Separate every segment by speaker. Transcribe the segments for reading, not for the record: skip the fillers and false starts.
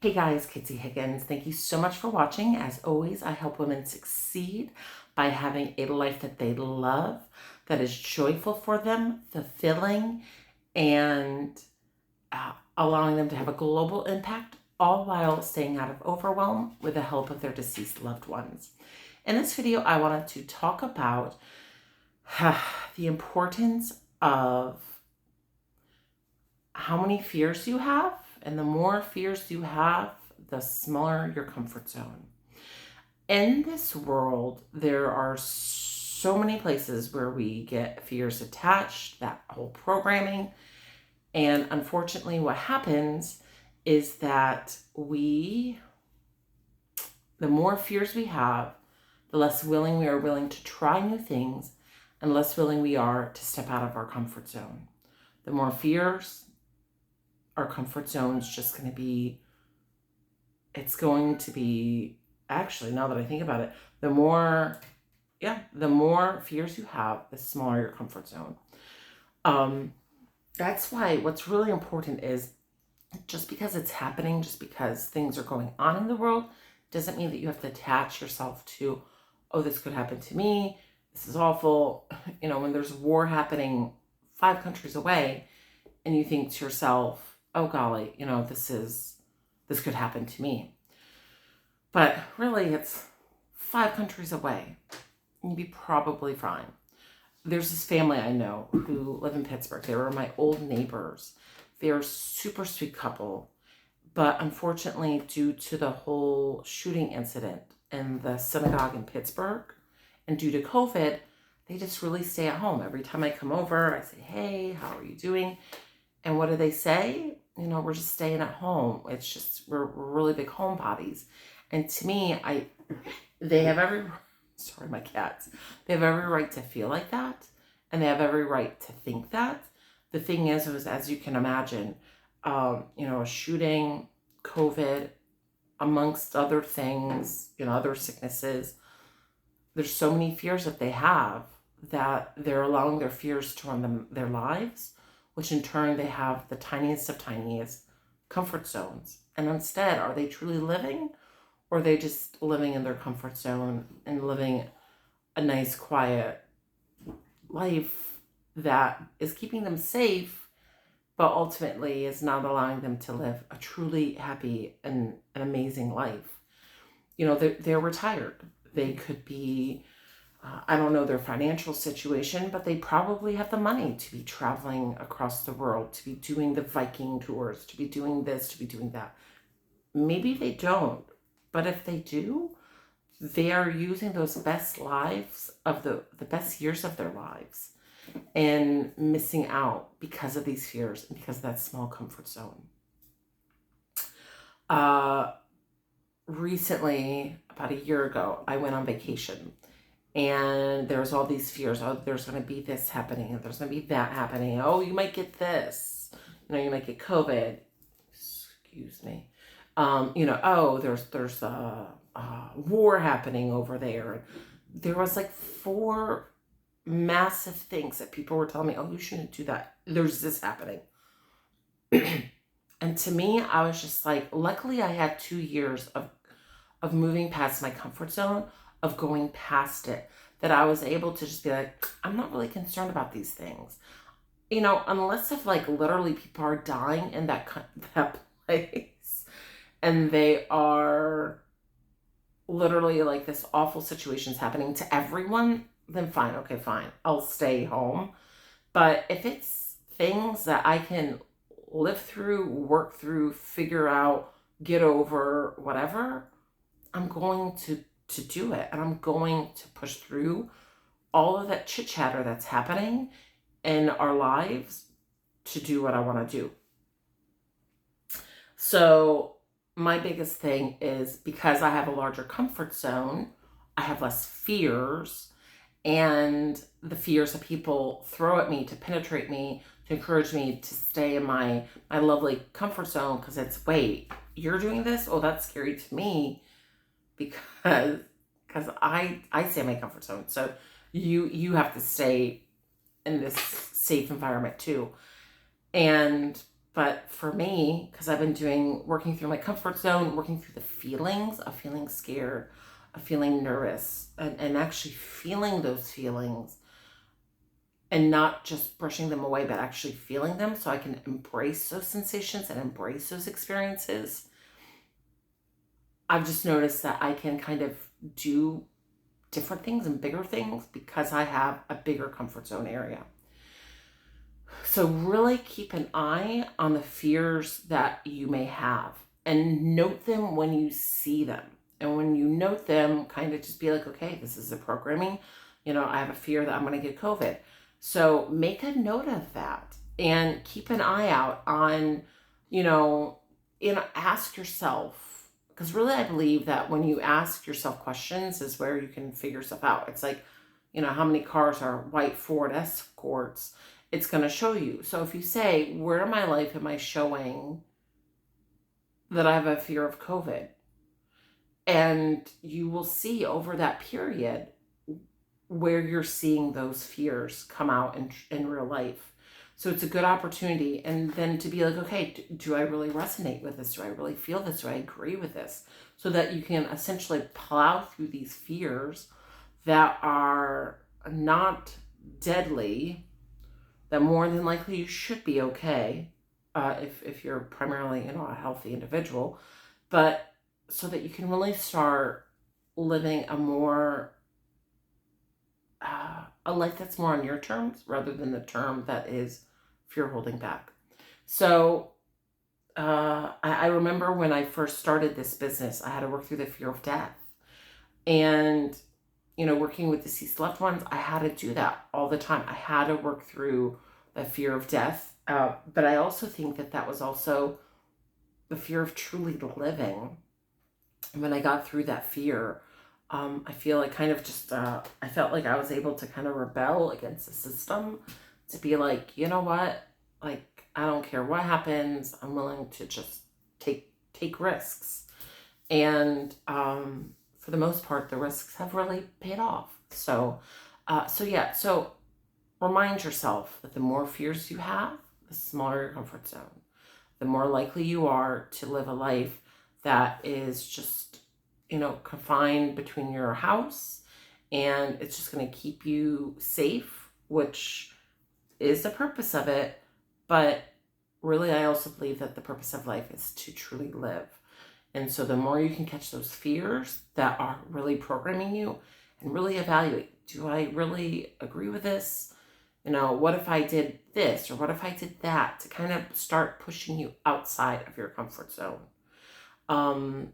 Speaker 1: Hey guys, Kitsy Higgins. Thank you so much for watching. As always, I help women succeed by having a life that they love, that is joyful for them, fulfilling, and allowing them to have a global impact, all while staying out of overwhelm with the help of their deceased loved ones. In this video, I wanted to talk about the importance of how many fears you have, and the more fears you have, the smaller your comfort zone. In this world, there are so many places where we get fears attached, that whole programming. And unfortunately, what happens is that the more fears we have, the less willing we are willing to try new things, and less willing we are to step out of our comfort zone. The more fears, our comfort zone is just going to be, actually, now that I think about it, the more fears you have, the smaller your comfort zone. That's why what's really important is, just because it's happening, just because things are going on in the world, doesn't mean that you have to attach yourself to, oh, this could happen to me, this is awful. When there's war happening 5 countries away, and you think to yourself, oh golly, this could happen to me. But really, it's 5 countries away. You'd be probably fine. There's this family I know who live in Pittsburgh. They were my old neighbors. They're a super sweet couple. But unfortunately, due to the whole shooting incident in the synagogue in Pittsburgh, and due to COVID, they just really stay at home. Every time I come over, I say, hey, how are you doing? And what do they say? We're just staying at home. It's just, we're really big homebodies. And to me, they have every, sorry, my cats, they have every right to feel like that. And they have every right to think that. The thing is, as you can imagine, a shooting, COVID, amongst other things, other sicknesses, there's so many fears that they have that they're allowing their fears to run their lives, which in turn they have the tiniest of tiniest comfort zones. And instead, are they truly living, or are they just living in their comfort zone and living a nice, quiet life that is keeping them safe, but ultimately is not allowing them to live a truly happy and an amazing life? They're retired. They could be, I don't know their financial situation, but they probably have the money to be traveling across the world, to be doing the Viking tours, to be doing this, to be doing that. Maybe they don't, but if they do, they are using those best lives of the best years of their lives and missing out because of these fears and because of that small comfort zone. Recently, about a year ago, I went on vacation. And there's all these fears. Oh, there's going to be this happening, and there's going to be that happening. Oh, you might get this. You might get COVID. Excuse me. Oh, there's a war happening over there. There was like 4 massive things that people were telling me, oh, you shouldn't do that. There's this happening. And to me, I was just like, luckily I had 2 years of moving past my comfort zone, of going past it, that I was able to just be like, I'm not really concerned about these things. Unless if like literally people are dying in that place and they are literally like this awful situation's happening to everyone, then fine, okay, fine. I'll stay home. But if it's things that I can live through, work through, figure out, get over, whatever, I'm going to do it, and I'm going to push through all of that chit chatter that's happening in our lives to do what I want to do. So my biggest thing is, because I have a larger comfort zone, I have less fears, and the fears that people throw at me to penetrate me, to encourage me to stay in my lovely comfort zone, because it's, wait, you're doing this? Oh, that's scary to me. Because I stay in my comfort zone. So you have to stay in this safe environment too. And But for me, because I've been working through my comfort zone, working through the feelings of feeling scared, of feeling nervous, and actually feeling those feelings and not just brushing them away, but actually feeling them so I can embrace those sensations and embrace those experiences. I've just noticed that I can kind of do different things and bigger things because I have a bigger comfort zone area. So really keep an eye on the fears that you may have and note them when you see them. And when you note them, kind of just be like, okay, this is the programming. I have a fear that I'm going to get COVID. So make a note of that and keep an eye out on, ask yourself, because really I believe that when you ask yourself questions is where you can figure stuff out. It's like, how many cars are white Ford Escorts? It's going to show you. So if you say, where in my life am I showing that I have a fear of COVID? And you will see over that period where you're seeing those fears come out in real life. So it's a good opportunity. And then to be like, okay, do I really resonate with this? Do I really feel this? Do I agree with this? So that you can essentially plow through these fears that are not deadly, that more than likely you should be okay if you're primarily a healthy individual, but so that you can really start living a life that's more on your terms rather than the term that is fear holding back. So I remember when I first started this business, I had to work through the fear of death. And working with deceased loved ones, I had to do that all the time. I had to work through the fear of death. But I also think that was also the fear of truly living. And when I got through that fear, I feel like kind of just, I felt like I was able to kind of rebel against the system to be like, you know what? Like, I don't care what happens. I'm willing to just take risks. And, for the most part, the risks have really paid off. So remind yourself that the more fears you have, the smaller your comfort zone. The more likely you are to live a life that is just, confined between your house, and it's just going to keep you safe, which is the purpose of it. But really, I also believe that the purpose of life is to truly live. And so the more you can catch those fears that are really programming you and really evaluate, do I really agree with this? What if I did this or what if I did that, to kind of start pushing you outside of your comfort zone.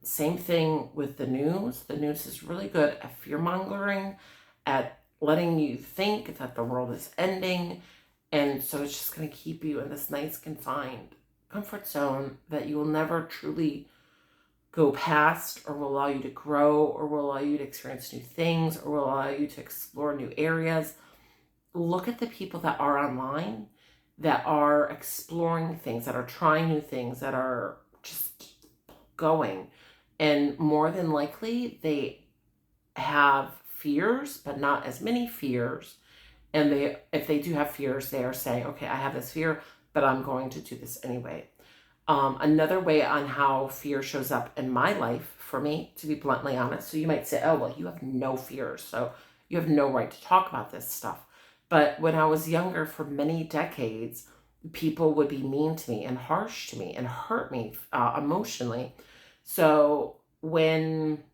Speaker 1: Same thing with the news. The news is really good at fear mongering, at letting you think that the world is ending. And so it's just going to keep you in this nice confined comfort zone that you will never truly go past, or will allow you to grow, or will allow you to experience new things, or will allow you to explore new areas. Look at the people that are online, that are exploring things, that are trying new things, that are just going. And more than likely, they have fears, but not as many fears. And if they do have fears, they are saying, okay, I have this fear, but I'm going to do this anyway. Another way on how fear shows up in my life, for me, to be bluntly honest, so you might say, oh, well, you have no fears, so you have no right to talk about this stuff. But when I was younger, for many decades, people would be mean to me and harsh to me and hurt me emotionally. So when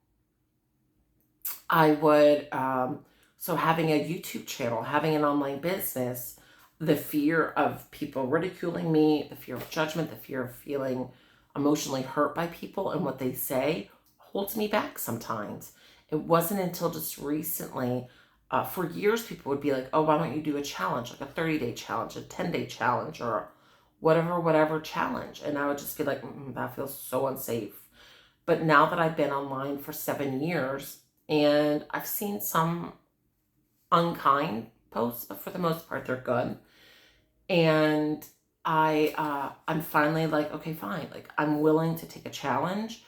Speaker 1: I would, having a YouTube channel, having an online business, the fear of people ridiculing me, the fear of judgment, the fear of feeling emotionally hurt by people and what they say holds me back sometimes. It wasn't until just recently, for years, people would be like, oh, why don't you do a challenge, like a 30-day challenge, a 10-day challenge, or whatever challenge. And I would just be like, that feels so unsafe. But now that I've been online for 7 years, and I've seen some unkind posts, but for the most part, they're good. And I'm finally like, okay, fine. Like, I'm willing to take a challenge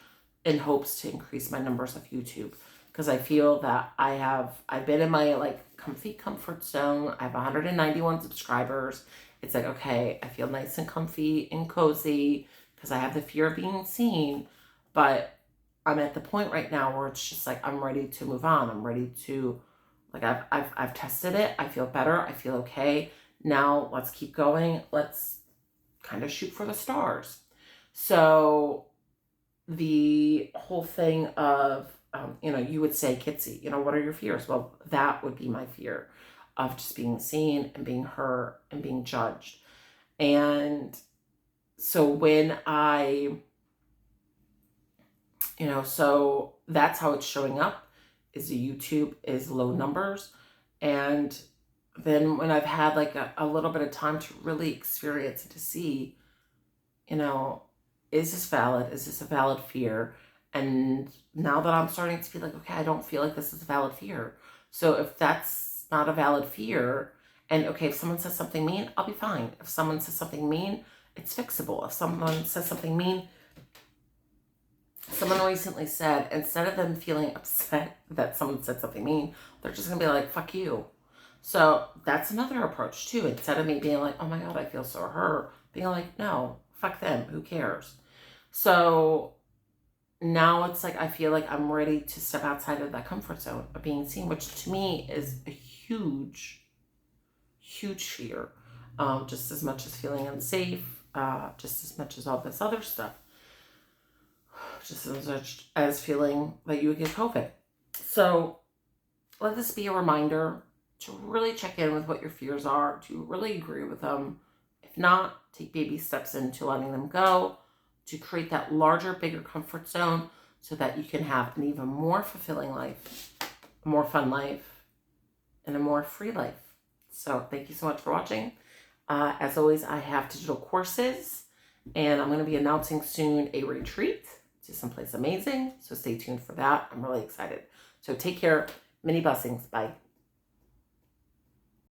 Speaker 1: in hopes to increase my numbers of YouTube, because I feel that I've been in my comfy comfort zone. I have 191 subscribers, It's like, okay, I feel nice and comfy and cozy because I have the fear of being seen, but I'm at the point right now where it's just like I'm ready to move on. I'm ready to, like, I've tested it. I feel better. I feel okay. Now let's keep going. Let's kind of shoot for the stars. So the whole thing of, you would say, Kitsy, what are your fears? Well, that would be my fear of just being seen and being hurt and being judged. And so when so that's how it's showing up, is the YouTube is low numbers. And then when I've had like a little bit of time to really experience and to see, is this valid? Is this a valid fear? And now that I'm starting to be like, okay, I don't feel like this is a valid fear. So if that's not a valid fear, and okay, if someone says something mean, I'll be fine. If someone says something mean, it's fixable. If someone says something mean, someone recently said, instead of them feeling upset that someone said something mean, they're just going to be like, fuck you. So that's another approach too. Instead of me being like, oh my God, I feel so hurt, being like, no, fuck them. Who cares? So now it's like, I feel like I'm ready to step outside of that comfort zone of being seen, which to me is a huge, huge fear. Just as much as feeling unsafe, just as much as all this other stuff. Just as much as feeling that you would get COVID. So let this be a reminder to really check in with what your fears are, to really agree with them. If not, take baby steps into letting them go, to create that larger, bigger comfort zone so that you can have an even more fulfilling life, a more fun life, and a more free life. So thank you so much for watching. As always, I have digital courses, and I'm going to be announcing soon a retreat to someplace amazing. So stay tuned for that. I'm really excited. So take care. Many blessings. Bye.